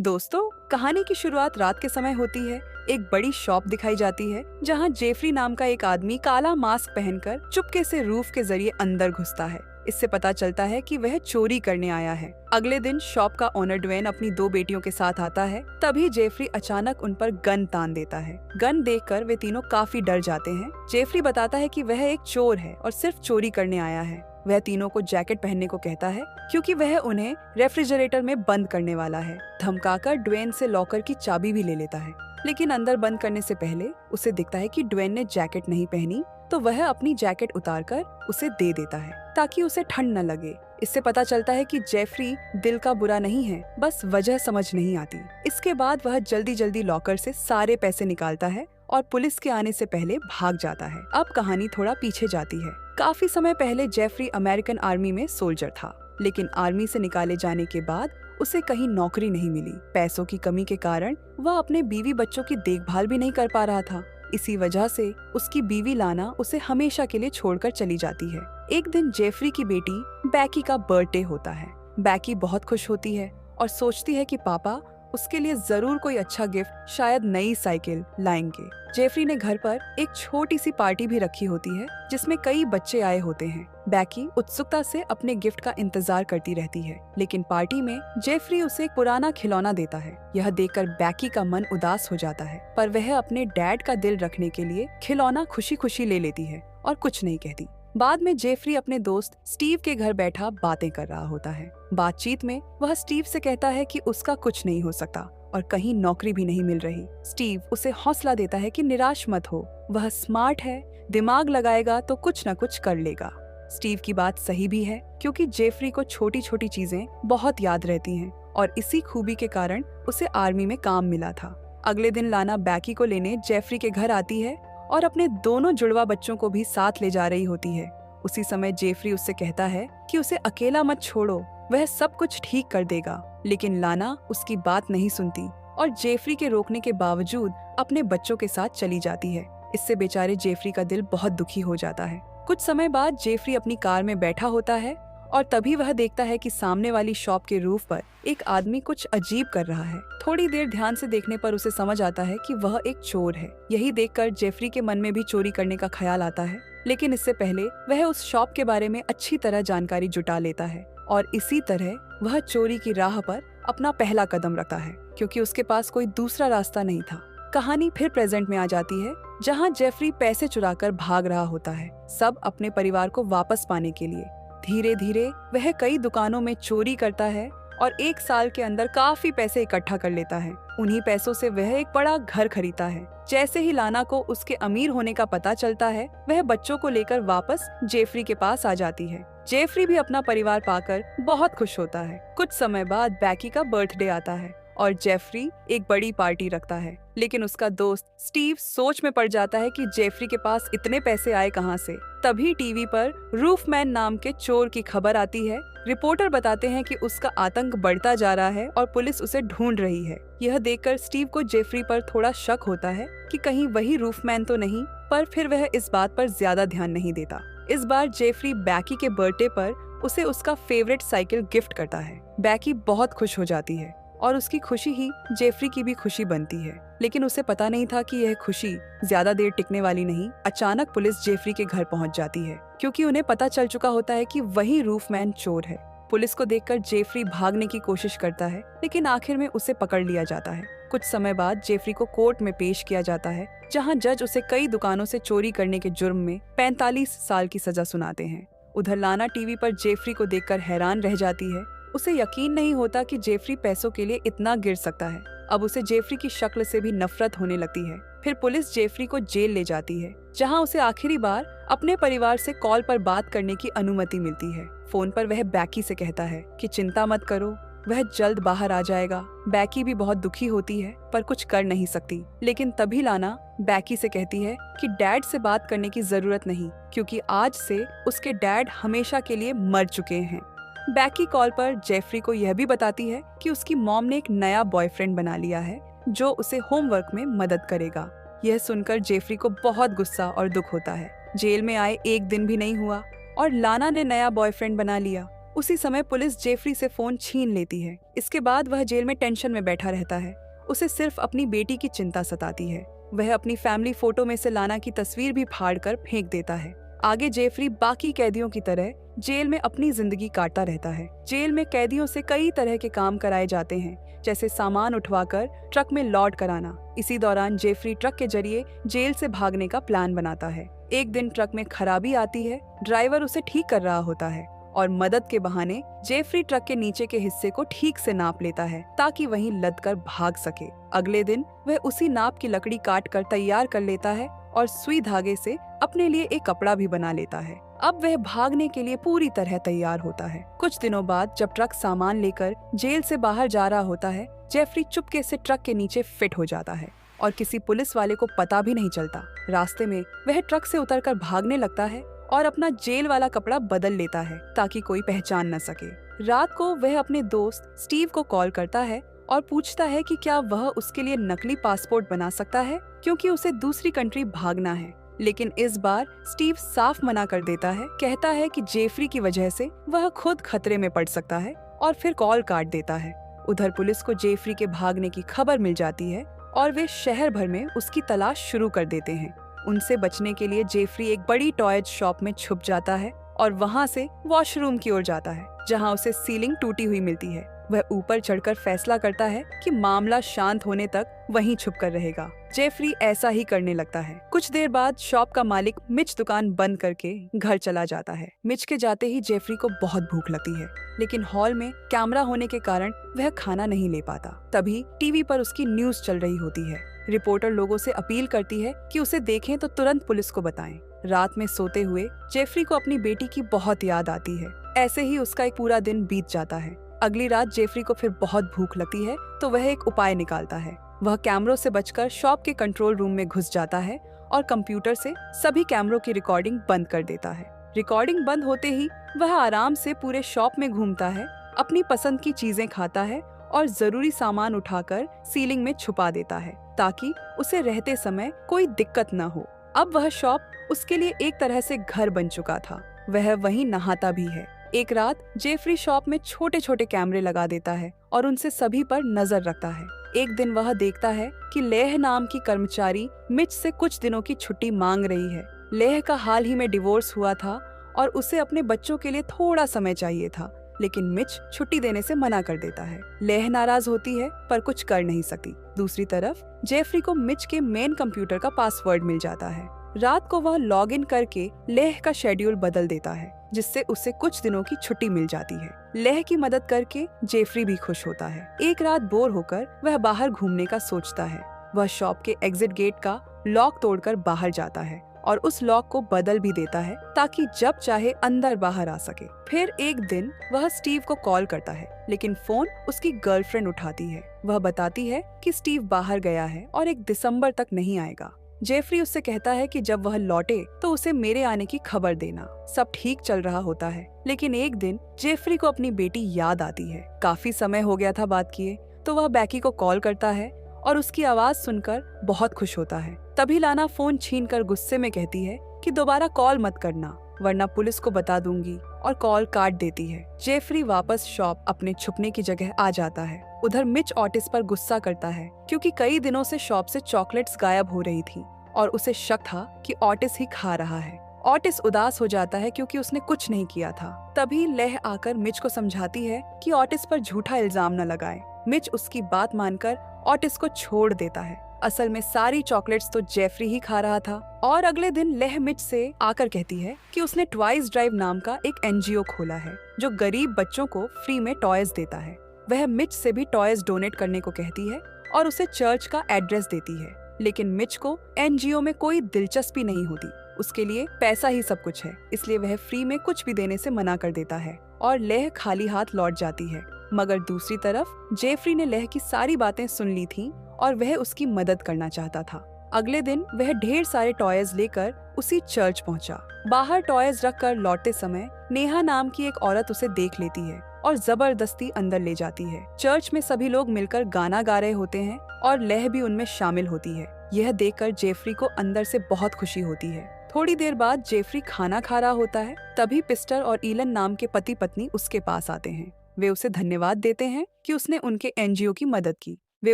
दोस्तों, कहानी की शुरुआत रात के समय होती है। एक बड़ी शॉप दिखाई जाती है जहां जेफरी नाम का एक आदमी काला मास्क पहनकर चुपके से रूफ के जरिए अंदर घुसता है। इससे पता चलता है कि वह चोरी करने आया है। अगले दिन शॉप का ओनर ड्वेन अपनी दो बेटियों के साथ आता है। तभी जेफरी अचानक उन पर गन तान देता है। गन देखकर वे तीनों काफी डर जाते हैं। जेफरी बताता है कि वह एक चोर है और सिर्फ चोरी करने आया है। वह तीनों को जैकेट पहनने को कहता है क्योंकि वह उन्हें रेफ्रिजरेटर में बंद करने वाला है। धमकाकर ड्वेन से लॉकर की चाबी भी ले लेता है, लेकिन अंदर बंद करने से पहले उसे दिखता है कि ड्वेन ने जैकेट नहीं पहनी, तो वह अपनी जैकेट उतारकर उसे दे देता है ताकि उसे ठंड न लगे। इससे पता चलता है कि जेफरी दिल का बुरा नहीं है, बस वजह समझ नहीं आती। इसके बाद वह जल्दी जल्दी लॉकर से सारे पैसे निकालता है और पुलिस के आने से पहले भाग जाता है। अब कहानी थोड़ा पीछे जाती है। काफी समय पहले जेफरी अमेरिकन आर्मी में सोल्जर था, लेकिन आर्मी से निकाले जाने के बाद उसे कहीं नौकरी नहीं मिली। पैसों की कमी के कारण वह अपने बीवी बच्चों की देखभाल भी नहीं कर पा रहा था। इसी वजह से उसकी बीवी लाना उसे हमेशा के लिए छोड़कर चली जाती है। एक दिन जेफरी की बेटी बैकी का बर्थडे होता है। बैकी बहुत खुश होती है और सोचती है कि पापा उसके लिए जरूर कोई अच्छा गिफ्ट, शायद नई साइकिल लाएंगे। जेफरी ने घर पर एक छोटी सी पार्टी भी रखी होती है जिसमें कई बच्चे आए होते हैं। बैकी उत्सुकता से अपने गिफ्ट का इंतजार करती रहती है, लेकिन पार्टी में जेफरी उसे एक पुराना खिलौना देता है। यह देखकर बैकी का मन उदास हो जाता है, पर वह अपने डैड का दिल रखने के लिए खिलौना खुशी खुशी ले लेती है और कुछ नहीं कहती। बाद में जेफरी अपने दोस्त स्टीव के घर बैठा बातें कर रहा होता है। बातचीत में वह स्टीव से कहता है कि उसका कुछ नहीं हो सकता और कहीं नौकरी भी नहीं मिल रही। स्टीव उसे हौसला देता है कि निराश मत हो, वह स्मार्ट है, दिमाग लगाएगा तो कुछ न कुछ कर लेगा। स्टीव की बात सही भी है, क्योंकि जेफरी को छोटी छोटी चीजें बहुत याद रहती हैं और इसी खूबी के कारण उसे आर्मी में काम मिला था। अगले दिन लाना बैकी को लेने जेफरी के घर आती है और अपने दोनों जुड़वा बच्चों को भी साथ ले जा रही होती है। उसी समय जेफरी उससे कहता है कि उसे अकेला मत छोड़ो, वह सब कुछ ठीक कर देगा। लेकिन लाना उसकी बात नहीं सुनती और जेफरी के रोकने के बावजूद अपने बच्चों के साथ चली जाती है। इससे बेचारे जेफरी का दिल बहुत दुखी हो जाता है। कुछ समय बाद जेफरी अपनी कार में बैठा होता है और तभी वह देखता है कि सामने वाली शॉप के रूफ पर एक आदमी कुछ अजीब कर रहा है। थोड़ी देर ध्यान से देखने पर उसे समझ आता है कि वह एक चोर है। यही देखकर जेफरी के मन में भी चोरी करने का ख्याल आता है, लेकिन इससे पहले वह उस शॉप के बारे में अच्छी तरह जानकारी जुटा लेता है और इसी तरह वह चोरी की राह पर अपना पहला कदम रखता है, क्योंकि उसके पास कोई दूसरा रास्ता नहीं था। कहानी फिर प्रेजेंट में आ जाती है, जहाँ जेफरी पैसे चुराकर भाग रहा होता है, सब अपने परिवार को वापस पाने के लिए। धीरे धीरे वह कई दुकानों में चोरी करता है और एक साल के अंदर काफी पैसे इकट्ठा कर लेता है। उन्हीं पैसों से वह एक बड़ा घर खरीदता है। जैसे ही लाना को उसके अमीर होने का पता चलता है, वह बच्चों को लेकर वापस जेफरी के पास आ जाती है। जेफरी भी अपना परिवार पाकर बहुत खुश होता है। कुछ समय बाद बैकी का बर्थडे आता है और जेफरी एक बड़ी पार्टी रखता है, लेकिन उसका दोस्त स्टीव सोच में पड़ जाता है कि जेफरी के पास इतने पैसे आए कहां से। तभी टीवी पर रूफमैन नाम के चोर की खबर आती है। रिपोर्टर बताते हैं कि उसका आतंक बढ़ता जा रहा है और पुलिस उसे ढूंढ रही है। यह देखकर स्टीव को जेफरी पर थोड़ा शक होता है कि कहीं वही रूफमैन तो नहीं, पर फिर वह इस बात पर ज्यादा ध्यान नहीं देता। इस बार जेफरी बैकी के बर्थडे पर उसे उसका फेवरेट साइकिल गिफ्ट करता है। बैकी बहुत खुश हो जाती है और उसकी खुशी ही जेफरी की भी खुशी बनती है, लेकिन उसे पता नहीं था कि यह खुशी ज्यादा देर टिकने वाली नहीं। अचानक पुलिस जेफरी के घर पहुंच जाती है, क्योंकि उन्हें पता चल चुका होता है कि वही रूफमैन चोर है। पुलिस को देखकर जेफरी भागने की कोशिश करता है, लेकिन आखिर में उसे पकड़ लिया जाता है। कुछ समय बाद जेफरी को कोर्ट में पेश किया जाता है, जहाँ जज उसे कई दुकानों से चोरी करने के जुर्म में 45 साल की सजा सुनाते हैं। उधर लाना टीवी पर जेफरी को देखकर हैरान रह जाती है। उसे यकीन नहीं होता कि जेफरी पैसों के लिए इतना गिर सकता है। अब उसे जेफरी की शक्ल से भी नफरत होने लगती है। फिर पुलिस जेफरी को जेल ले जाती है, जहां उसे आखिरी बार अपने परिवार से कॉल पर बात करने की अनुमति मिलती है। फोन पर वह बैकी से कहता है कि चिंता मत करो, वह जल्द बाहर आ जाएगा। बैकी भी बहुत दुखी होती है, पर कुछ कर नहीं सकती। लेकिन तभी लाना बैकी से कहती है कि डैड से बात करने की जरूरत नहीं, क्योंकि आज से उसके डैड हमेशा के लिए मर चुके हैं। बैकी कॉल पर जेफरी को यह भी बताती है कि उसकी मॉम ने एक नया बॉयफ्रेंड बना लिया है, जो उसे होमवर्क में मदद करेगा। यह सुनकर जेफरी को बहुत गुस्सा और दुख होता है। जेल में आए एक दिन भी नहीं हुआ और लाना ने नया बॉयफ्रेंड बना लिया। उसी समय पुलिस जेफरी से फोन छीन लेती है। इसके बाद वह जेल में टेंशन में बैठा रहता है। उसे सिर्फ अपनी बेटी की चिंता सताती है। वह अपनी फैमिली फोटो में से लाना की तस्वीर भी फाड़कर फेंक देता है। आगे जेफरी बाकी कैदियों की तरह जेल में अपनी जिंदगी काटता रहता है। जेल में कैदियों से कई तरह के काम कराए जाते हैं, जैसे सामान उठवाकर ट्रक में लोड कराना। इसी दौरान जेफरी ट्रक के जरिए जेल से भागने का प्लान बनाता है। एक दिन ट्रक में खराबी आती है। ड्राइवर उसे ठीक कर रहा होता है और मदद के बहाने जेफरी ट्रक के नीचे के हिस्से को ठीक से नाप लेता है ताकि वहीं लद कर भाग सके। अगले दिन वह उसी नाप की लकड़ी काट कर तैयार कर लेता है और सुई धागे से अपने लिए एक कपड़ा भी बना लेता है। अब वह भागने के लिए पूरी तरह तैयार होता है। कुछ दिनों बाद जब ट्रक सामान लेकर जेल से बाहर जा रहा होता है, जेफरी चुपके से ट्रक के नीचे फिट हो जाता है और किसी पुलिस वाले को पता भी नहीं चलता। रास्ते में वह ट्रक से उतरकर भागने लगता है और अपना जेल वाला कपड़ा बदल लेता है ताकि कोई पहचान न सके। रात को वह अपने दोस्त स्टीव को कॉल करता है और पूछता है कि क्या वह उसके लिए नकली पासपोर्ट बना सकता है, क्योंकि उसे दूसरी कंट्री भागना है। लेकिन इस बार स्टीव साफ मना कर देता है। कहता है कि जेफरी की वजह से वह खुद खतरे में पड़ सकता है और फिर कॉल काट देता है। उधर पुलिस को जेफरी के भागने की खबर मिल जाती है और वे शहर भर में उसकी तलाश शुरू कर देते हैं। उनसे बचने के लिए जेफरी एक बड़ी टॉय शॉप में छुप जाता है और वहां से वॉशरूम की ओर जाता है, जहां उसे सीलिंग टूटी हुई मिलती है। वह ऊपर चढ़कर फैसला करता है कि मामला शांत होने तक वहीं छुपकर रहेगा। जेफरी ऐसा ही करने लगता है। कुछ देर बाद शॉप का मालिक मिच दुकान बंद करके घर चला जाता है। मिच के जाते ही जेफरी को बहुत भूख लगती है, लेकिन हॉल में कैमरा होने के कारण वह खाना नहीं ले पाता। तभी टीवी पर उसकी न्यूज चल रही होती है। रिपोर्टर लोगों से अपील करती है कि उसे देखें तो तुरंत पुलिस को बताएं। रात में सोते हुए जेफरी को अपनी बेटी की बहुत याद आती है। ऐसे ही उसका एक पूरा दिन बीत जाता है। अगली रात जेफरी को फिर बहुत भूख लगती है तो वह एक उपाय निकालता है। वह कैमरों से बचकर शॉप के कंट्रोल रूम में घुस जाता है और कंप्यूटर से सभी कैमरों की रिकॉर्डिंग बंद कर देता है। रिकॉर्डिंग बंद होते ही वह आराम से पूरे शॉप में घूमता है, अपनी पसंद की चीजें खाता है और जरूरी सामान उठाकर सीलिंग में छुपा देता है ताकि उसे रहते समय कोई दिक्कत न हो। अब वह शॉप उसके लिए एक तरह से घर बन चुका था। वह वहीं नहाता भी है। एक रात जेफरी शॉप में छोटे छोटे कैमरे लगा देता है और उनसे सभी पर नजर रखता है। एक दिन वह देखता है कि लेह नाम की कर्मचारी मिच से कुछ दिनों की छुट्टी मांग रही है। लेह का हाल ही में डिवोर्स हुआ था और उसे अपने बच्चों के लिए थोड़ा समय चाहिए था, लेकिन मिच छुट्टी देने से मना कर देता है। लेह नाराज होती है पर कुछ कर नहीं सकती। दूसरी तरफ जेफरी को मिच के मेन कंप्यूटर का पासवर्ड मिल जाता है। रात को वह लॉग इन करके लेह का शेड्यूल बदल देता है, जिससे उसे कुछ दिनों की छुट्टी मिल जाती है। लेह की मदद करके जेफरी भी खुश होता है। एक रात बोर होकर वह बाहर घूमने का सोचता है। वह शॉप के एग्जिट गेट का लॉक तोड़कर बाहर जाता है और उस लॉक को बदल भी देता है ताकि जब चाहे अंदर बाहर आ सके। फिर एक दिन वह स्टीव को कॉल करता है, लेकिन फोन उसकी गर्लफ्रेंड उठाती है। वह बताती है कि स्टीव बाहर गया है और 1 दिसंबर तक नहीं आएगा। जेफरी उससे कहता है कि जब वह लौटे तो उसे मेरे आने की खबर देना। सब ठीक चल रहा होता है, लेकिन एक दिन जेफरी को अपनी बेटी याद आती है। काफी समय हो गया था बात किए, तो वह बैकी को कॉल करता है और उसकी आवाज सुनकर बहुत खुश होता है। तभी लाना फोन छीनकर गुस्से में कहती है कि दोबारा कॉल मत करना, वरना पुलिस को बता दूंगी, और कॉल काट देती है। जेफरी वापस शॉप अपने छुपने की जगह आ जाता है। उधर मिच ऑटिस पर गुस्सा करता है क्योंकि कई दिनों से शॉप से चॉकलेट्स गायब हो रही थी और उसे शक था कि ऑटिस ही खा रहा है। ऑटिस उदास हो जाता है क्योंकि उसने कुछ नहीं किया था। तभी लेह आकर मिच को समझाती है कि ऑटिस पर झूठा इल्जाम न लगाए। मिच उसकी बात मानकर ऑटिस को छोड़ देता है। असल में सारी चॉकलेट्स तो जेफरी ही खा रहा था। और अगले दिन लेह मिच से आकर कहती है कि उसने ट्वाइस ड्राइव नाम का एक एनजीओ खोला है जो गरीब बच्चों को फ्री में टॉयज देता है। वह मिच से भी टॉयज डोनेट करने को कहती है और उसे चर्च का एड्रेस देती है, लेकिन मिच को एनजीओ में कोई दिलचस्पी नहीं होती। उसके लिए पैसा ही सब कुछ है, इसलिए वह फ्री में कुछ भी देने से मना कर देता है और लेह खाली हाथ लौट जाती है। मगर दूसरी तरफ जेफरी ने लेह की सारी बातें सुन ली थीं और वह उसकी मदद करना चाहता था। अगले दिन वह ढेर सारे टॉयज लेकर उसी चर्च पहुंचा। बाहर टॉयज रखकर लौटते समय नेहा नाम की एक औरत उसे देख लेती है और जबरदस्ती अंदर ले जाती है। चर्च में सभी लोग मिलकर गाना गा रहे होते हैं और लेह भी उनमें शामिल होती है। यह देखकर जेफरी को अंदर से बहुत खुशी होती है। थोड़ी देर बाद जेफरी खाना खा रहा होता है, तभी पिस्टर और ईलन नाम के पति पत्नी उसके पास आते हैं। वे उसे धन्यवाद देते हैं कि उसने उनके एनजीओ की मदद की। वे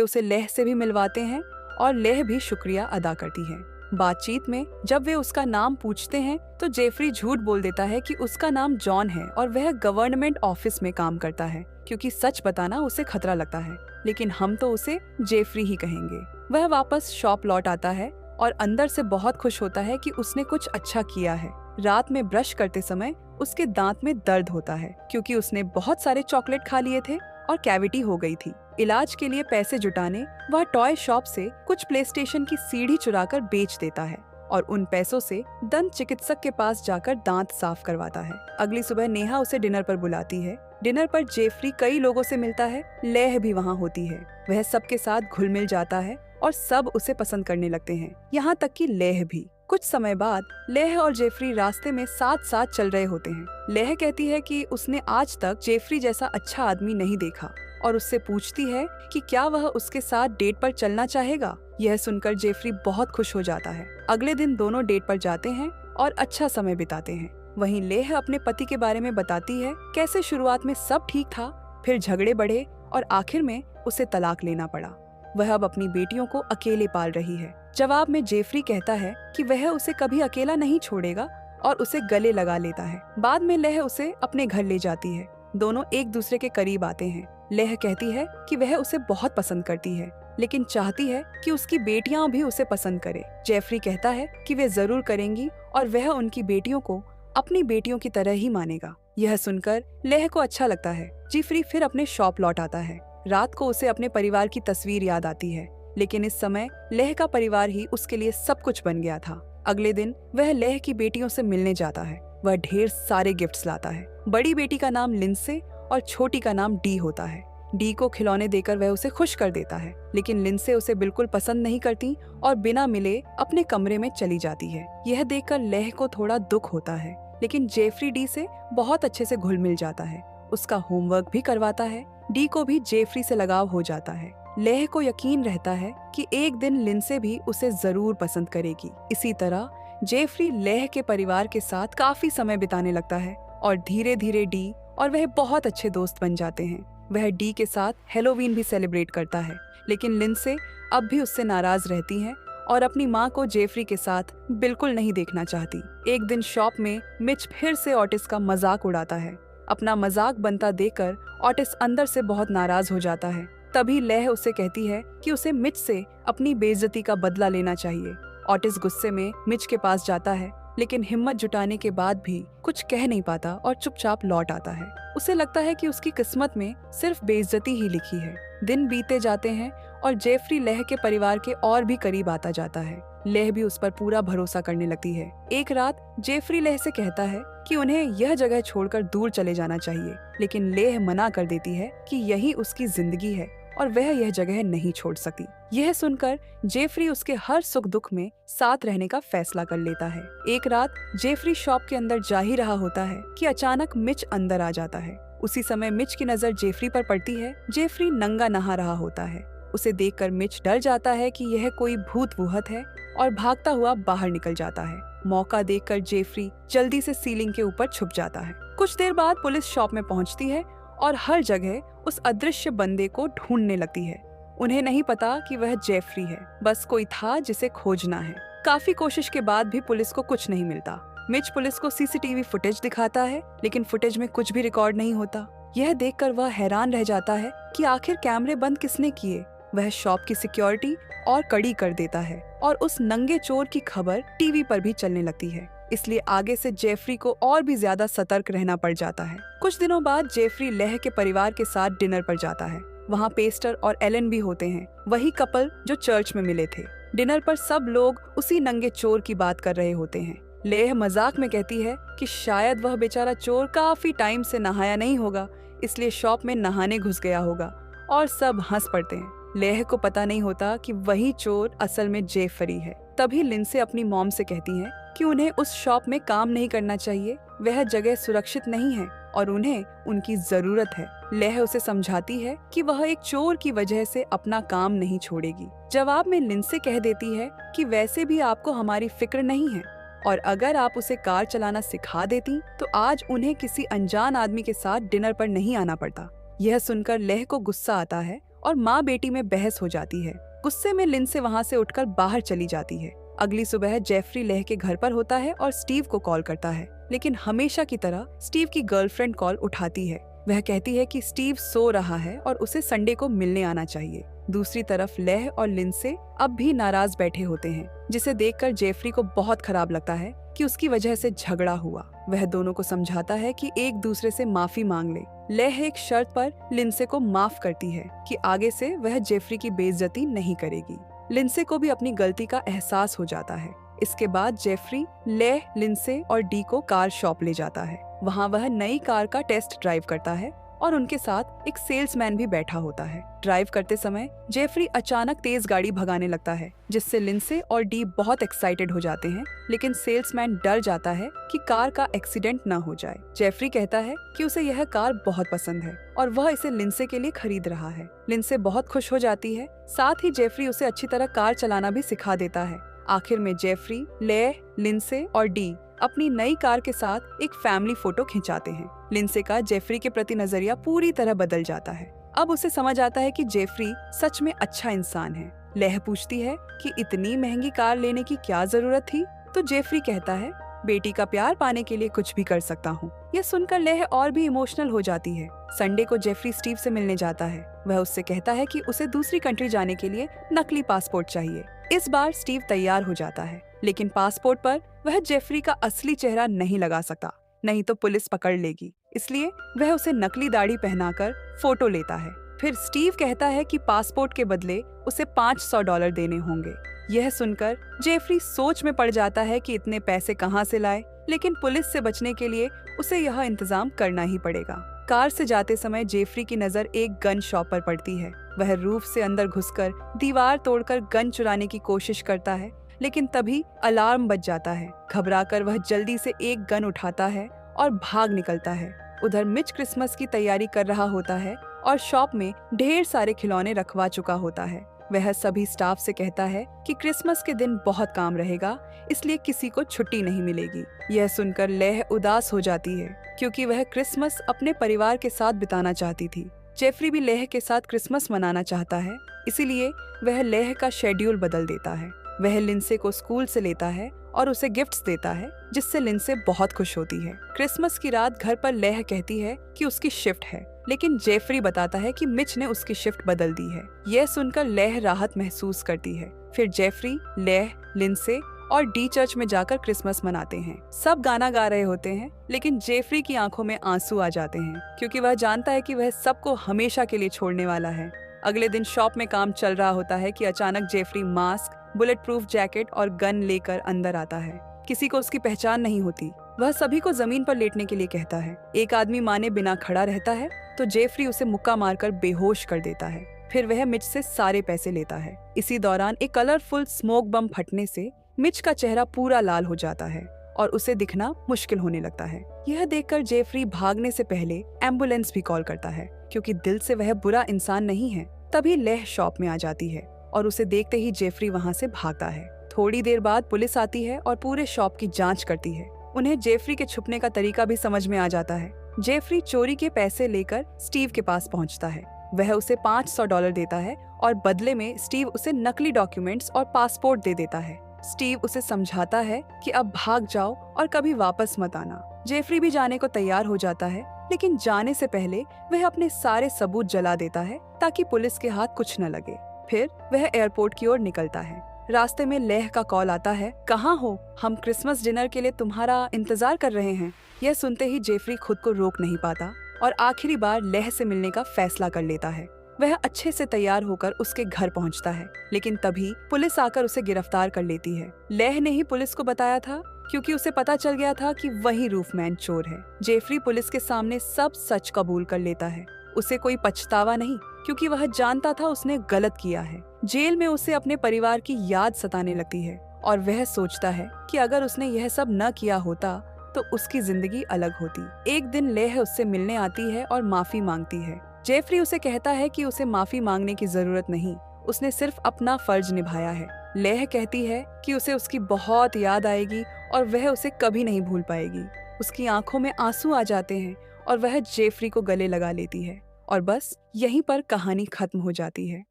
उसे लेह से भी मिलवाते हैं और लेह भी शुक्रिया अदा करती है। बातचीत में जब वे उसका नाम पूछते हैं तो जेफरी झूठ बोल देता है कि उसका नाम जॉन है और वह गवर्नमेंट ऑफिस में काम करता है, क्योंकि सच बताना उसे खतरा लगता है। लेकिन हम तो उसे जेफरी ही कहेंगे। वह वापस शॉप लौट आता है और अंदर से बहुत खुश होता है कि उसने कुछ अच्छा किया है। रात में ब्रश करते समय उसके दांत में दर्द होता है, क्योंकि उसने बहुत सारे चॉकलेट खा लिए थे और कैविटी हो गई थी। इलाज के लिए पैसे जुटाने वह टॉय शॉप से कुछ प्लेस्टेशन की सीढ़ी चुराकर बेच देता है और उन पैसों से दंत चिकित्सक के पास जाकर दांत साफ करवाता है। अगली सुबह नेहा उसे डिनर पर बुलाती है। डिनर पर जेफरी कई लोगों से मिलता है। लेह भी वहाँ होती है। वह सबके साथ घुल मिल जाता है और सब उसे पसंद करने लगते हैं, यहाँ तक कि लेह भी। कुछ समय बाद लेह और जेफरी रास्ते में साथ साथ चल रहे होते हैं। लेह कहती है कि उसने आज तक जेफरी जैसा अच्छा आदमी नहीं देखा और उससे पूछती है कि क्या वह उसके साथ डेट पर चलना चाहेगा। यह सुनकर जेफरी बहुत खुश हो जाता है। अगले दिन दोनों डेट पर जाते हैं और अच्छा समय बिताते हैं। वहीं लेह अपने पति के बारे में बताती है, कैसे शुरुआत में सब ठीक था, फिर झगड़े बढ़े और आखिर में उसे तलाक लेना पड़ा। वह अब अपनी बेटियों को अकेले पाल रही है। जवाब में जेफरी कहता है कि वह उसे कभी अकेला नहीं छोड़ेगा और उसे गले लगा लेता है। बाद में लेह उसे अपने घर ले जाती है। दोनों एक दूसरे के करीब आते हैं। लेह कहती है कि वह उसे बहुत पसंद करती है, लेकिन चाहती है कि उसकी बेटियां भी उसे पसंद करे। जेफरी कहता है कि वे जरूर करेंगी और वह उनकी बेटियों को अपनी बेटियों की तरह ही मानेगा। यह सुनकर लेह को अच्छा लगता है। जेफरी फिर अपने शॉप लौट आता है। रात को उसे अपने परिवार की तस्वीर याद आती है, लेकिन इस समय लेह का परिवार ही उसके लिए सब कुछ बन गया था। अगले दिन वह लेह की बेटियों से मिलने जाता है। वह ढेर सारे गिफ्ट्स लाता है। बड़ी बेटी का नाम लिंसे और छोटी का नाम डी होता है। डी को खिलौने देकर वह उसे खुश कर देता है, लेकिन लिंसे उसे बिल्कुल पसंद नहीं करती और बिना मिले अपने कमरे में चली जाती है। यह देखकर लेह को थोड़ा दुख होता है, लेकिन जेफरी डी से बहुत अच्छे से घुल मिल जाता है। उसका होमवर्क भी करवाता है। डी को भी जेफरी से लगाव हो जाता है। लेह को यकीन रहता है कि एक दिन लिंसे भी उसे जरूर पसंद करेगी। इसी तरह जेफरी लेह के परिवार के साथ काफी समय बिताने लगता है और धीरे धीरे डी और वह बहुत अच्छे दोस्त बन जाते हैं। वह डी के साथ हेलोवीन भी सेलिब्रेट करता है, लेकिन लिंसे अब भी उससे नाराज रहती है और अपनी माँ को जेफरी के साथ बिल्कुल नहीं देखना चाहती। एक दिन शॉप में मिच फिर से ऑटिस का मजाक उड़ाता है। अपना मजाक बनता देखकर ऑटिस अंदर से बहुत नाराज हो जाता है। तभी लेह उसे कहती है कि उसे मिच से अपनी बेइज्जती का बदला लेना चाहिए। ऑटिस गुस्से में मिच के पास जाता है, लेकिन हिम्मत जुटाने के बाद भी कुछ कह नहीं पाता और चुपचाप लौट आता है। उसे लगता है कि उसकी किस्मत में सिर्फ बेइज्जती ही लिखी है। दिन बीते जाते हैं और जेफरी लेह के परिवार के और भी करीब आता जाता है। लेह भी उस पर पूरा भरोसा करने लगती है। एक रात जेफरी लेह से कहता है कि उन्हें यह जगह छोड़कर दूर चले जाना चाहिए, लेकिन लेह मना कर देती है कि यही उसकी जिंदगी है और वह यह जगह नहीं छोड़ सकती। यह सुनकर जेफरी उसके हर सुख दुख में साथ रहने का फैसला कर लेता है। एक रात जेफरी शॉप के अंदर जा ही रहा होता है कि अचानक मिच अंदर आ जाता है। उसी समय मिच की नजर जेफरी पर पड़ती है। जेफरी नंगा नहा रहा होता है। उसे देखकर मिच डर जाता है कि यह कोई भूत वूहत है और भागता हुआ बाहर निकल जाता है। मौका देखकर जेफरी जल्दी से सीलिंग के ऊपर छुप जाता है। कुछ देर बाद पुलिस शॉप में पहुंचती है और हर जगह उस अदृश्य बंदे को ढूंढने लगती है। उन्हें नहीं पता कि वह जेफरी है, बस कोई था जिसे खोजना है। काफी कोशिश के बाद भी पुलिस को कुछ नहीं मिलता। मिच पुलिस को सीसीटीवी फुटेज दिखाता है, लेकिन फुटेज में कुछ भी रिकॉर्ड नहीं होता। यह देखकर वह हैरान रह जाता है कि आखिर कैमरे बंद किसने किए। वह शॉप की सिक्योरिटी और कड़ी कर देता है और उस नंगे चोर की खबर टीवी पर भी चलने लगती है। इसलिए आगे से जेफरी को और भी ज्यादा सतर्क रहना पड़ जाता है। कुछ दिनों बाद जेफरी लेह के परिवार के साथ डिनर पर जाता है। वहाँ पेस्टर और एलन भी होते हैं, वही कपल जो चर्च में मिले थे। डिनर पर सब लोग उसी नंगे चोर की बात कर रहे होते हैं। लेह मजाक में कहती है कि शायद वह बेचारा चोर काफी टाइम से नहाया नहीं होगा, इसलिए शॉप में नहाने घुस गया होगा, और सब हंस पड़ते हैं। लेह को पता नहीं होता कि वही चोर असल में जेफरी है। तभी लिंसे अपनी मॉम से कहती है कि उन्हें उस शॉप में काम नहीं करना चाहिए, वह जगह सुरक्षित नहीं है और उन्हें उनकी जरूरत है। लेह उसे समझाती है कि वह एक चोर की वजह से अपना काम नहीं छोड़ेगी। जवाब में लिंसे कह देती है कि वैसे भी आपको हमारी फिक्र नहीं है, और अगर आप उसे कार चलाना सिखा देती तो आज उन्हें किसी अनजान आदमी के साथ डिनर पर नहीं आना पड़ता। यह सुनकर लेह को गुस्सा आता है और माँ बेटी में बहस हो जाती है। गुस्से में लिंडसे वहाँ से उठकर बाहर चली जाती है। अगली सुबह जेफरी लेह के घर पर होता है और स्टीव को कॉल करता है, लेकिन हमेशा की तरह स्टीव की गर्लफ्रेंड कॉल उठाती है। वह कहती है कि स्टीव सो रहा है और उसे संडे को मिलने आना चाहिए। दूसरी तरफ लेह और लिंडसे अब भी नाराज बैठे होते हैं, जिसे देखकर जेफरी को बहुत खराब लगता है कि उसकी वजह से झगड़ा हुआ। वह दोनों को समझाता है कि एक दूसरे से माफी मांग ले। लेह एक शर्त पर लिंडसे को माफ करती है कि आगे से वह जेफरी की बेइज्जती नहीं करेगी। लिंडसे को भी अपनी गलती का एहसास हो जाता है। इसके बाद जेफरी लेह, लिंडसे और डी को कार शॉप ले जाता है। वहाँ वह नई कार का टेस्ट ड्राइव करता है और उनके साथ एक सेल्समैन भी बैठा होता है। ड्राइव करते समय जेफरी अचानक तेज गाड़ी भगाने लगता है, जिससे लिंडसे और डी बहुत एक्साइटेड हो जाते हैं, लेकिन सेल्समैन डर जाता है कि कार का एक्सीडेंट न हो जाए। जेफरी कहता है कि उसे यह कार बहुत पसंद है और वह इसे लिंडसे के लिए खरीद रहा है। लिंडसे बहुत खुश हो जाती है, साथ ही जेफरी उसे अच्छी तरह कार चलाना भी सिखा देता है। आखिर में जेफरी, लेह, लिंडसे और डी अपनी नई कार के साथ एक फैमिली फोटो खिंचाते हैं। लिंडसे का जेफरी के प्रति नजरिया पूरी तरह बदल जाता है। अब उसे समझ आता है कि जेफरी सच में अच्छा इंसान है। लेह पूछती है कि इतनी महंगी कार लेने की क्या जरूरत थी, तो जेफरी कहता है बेटी का प्यार पाने के लिए कुछ भी कर सकता हूँ। यह सुनकर लेह और भी इमोशनल हो जाती है। संडे को जेफरी स्टीव से मिलने जाता है। वह उससे कहता है कि उसे दूसरी कंट्री जाने के लिए नकली पासपोर्ट चाहिए। इस बार स्टीव तैयार हो जाता है, लेकिन पासपोर्ट पर वह जेफरी का असली चेहरा नहीं लगा सकता, नहीं तो पुलिस पकड़ लेगी। इसलिए वह उसे नकली दाढ़ी पहनाकर फोटो लेता है। फिर स्टीव कहता है कि पासपोर्ट के बदले उसे $500 देने होंगे। यह सुनकर जेफरी सोच में पड़ जाता है कि इतने पैसे कहां से लाए, लेकिन पुलिस से बचने के लिए उसे यह इंतजाम करना ही पड़ेगा। कार से जाते समय जेफरी की नजर एक गन शॉप पर पड़ती है। वह रूफ से अंदर घुसकर दीवार तोड़कर गन चुराने की कोशिश करता है, लेकिन तभी अलार्म बज जाता है। घबराकर वह जल्दी से एक गन उठाता है और भाग निकलता है। उधर मिच क्रिसमस की तैयारी कर रहा होता है और शॉप में ढेर सारे खिलौने रखवा चुका होता है। वह सभी स्टाफ से कहता है कि क्रिसमस के दिन बहुत काम रहेगा, इसलिए किसी को छुट्टी नहीं मिलेगी। यह सुनकर लेह उदास हो जाती है, क्योंकि वह क्रिसमस अपने परिवार के साथ बिताना चाहती थी। जेफरी भी लेह के साथ क्रिसमस मनाना चाहता है, इसीलिए वह लेह का शेड्यूल बदल देता है। वह लिंडसे को स्कूल से लेता है और उसे गिफ्ट्स देता है, जिससे लिंडसे बहुत खुश होती है। क्रिसमस की रात घर पर लेह कहती है कि उसकी शिफ्ट है, लेकिन जेफरी बताता है कि मिच ने उसकी शिफ्ट बदल दी है। यह सुनकर लेह राहत महसूस करती है। फिर जेफरी, लेह, लिंडसे और डी चर्च में जाकर क्रिसमस मनाते हैं। सब गाना गा रहे होते हैं, लेकिन जेफरी की आंखों में आंसू आ जाते हैं, क्योंकि वह जानता है कि वह सबको हमेशा के लिए छोड़ने वाला है। अगले दिन शॉप में काम चल रहा होता है कि अचानक Jeffrey mask, bullet proof jacket और गन लेकर अंदर आता है। किसी को उसकी पहचान नहीं होती। वह सभी को जमीन पर लेटने के लिए कहता है। एक आदमी माने बिना खड़ा रहता है, तो जेफरी उसे मुक्का मारकर बेहोश कर देता है। फिर वह मिच से सारे पैसे लेता है। इसी दौरान एक कलरफुल स्मोक बम फटने से मिच का चेहरा पूरा लाल हो जाता है और उसे दिखना मुश्किल होने लगता है। यह देखकर जेफरी भागने से पहले एम्बुलेंस भी कॉल करता है, क्योंकि दिल से वह बुरा इंसान नहीं है। तभी लेह शॉप में आ जाती है और उसे देखते ही जेफरी वहाँ से भागता है। थोड़ी देर बाद पुलिस आती है और पूरे शॉप की जांच करती है। उन्हें जेफरी के छुपने का तरीका भी समझ में आ जाता है। जेफरी चोरी के पैसे लेकर स्टीव के पास पहुँचता है। वह उसे $500 देता है और बदले में स्टीव उसे नकली डॉक्यूमेंट्स और पासपोर्ट दे देता है। स्टीव उसे समझाता है कि अब भाग जाओ और कभी वापस मत आना। जेफरी भी जाने को तैयार हो जाता है, लेकिन जाने से पहले वह अपने सारे सबूत जला देता है ताकि पुलिस के हाथ कुछ न लगे। फिर वह एयरपोर्ट की ओर निकलता है। रास्ते में लेह का कॉल आता है, कहाँ हो? हम क्रिसमस डिनर के लिए तुम्हारा इंतजार कर रहे हैं। यह सुनते ही जेफरी खुद को रोक नहीं पाता और आखिरी बार लेह से मिलने का फैसला कर लेता है। वह अच्छे से तैयार होकर उसके घर पहुंचता है, लेकिन तभी पुलिस आकर उसे गिरफ्तार कर लेती है। लेह ने ही पुलिस को बताया था, क्योंकि उसे पता चल गया था कि वही रूफमैन चोर है। जेफरी पुलिस के सामने सब सच कबूल कर लेता है। उसे कोई पछतावा नहीं, क्योंकि वह जानता था उसने गलत किया है। जेल में उसे अपने परिवार की याद सताने लगती है और वह सोचता है कि अगर उसने यह सब न किया होता तो उसकी जिंदगी अलग होती। एक दिन लेह उससे मिलने आती है और माफी मांगती है। जेफरी उसे कहता है कि उसे माफी मांगने की जरूरत नहीं, उसने सिर्फ अपना फर्ज निभाया है। लेह कहती है कि उसे उसकी बहुत याद आएगी और वह उसे कभी नहीं भूल पाएगी। उसकी आंखों में आंसू आ जाते हैं और वह जेफरी को गले लगा लेती है और बस यहीं पर कहानी खत्म हो जाती है।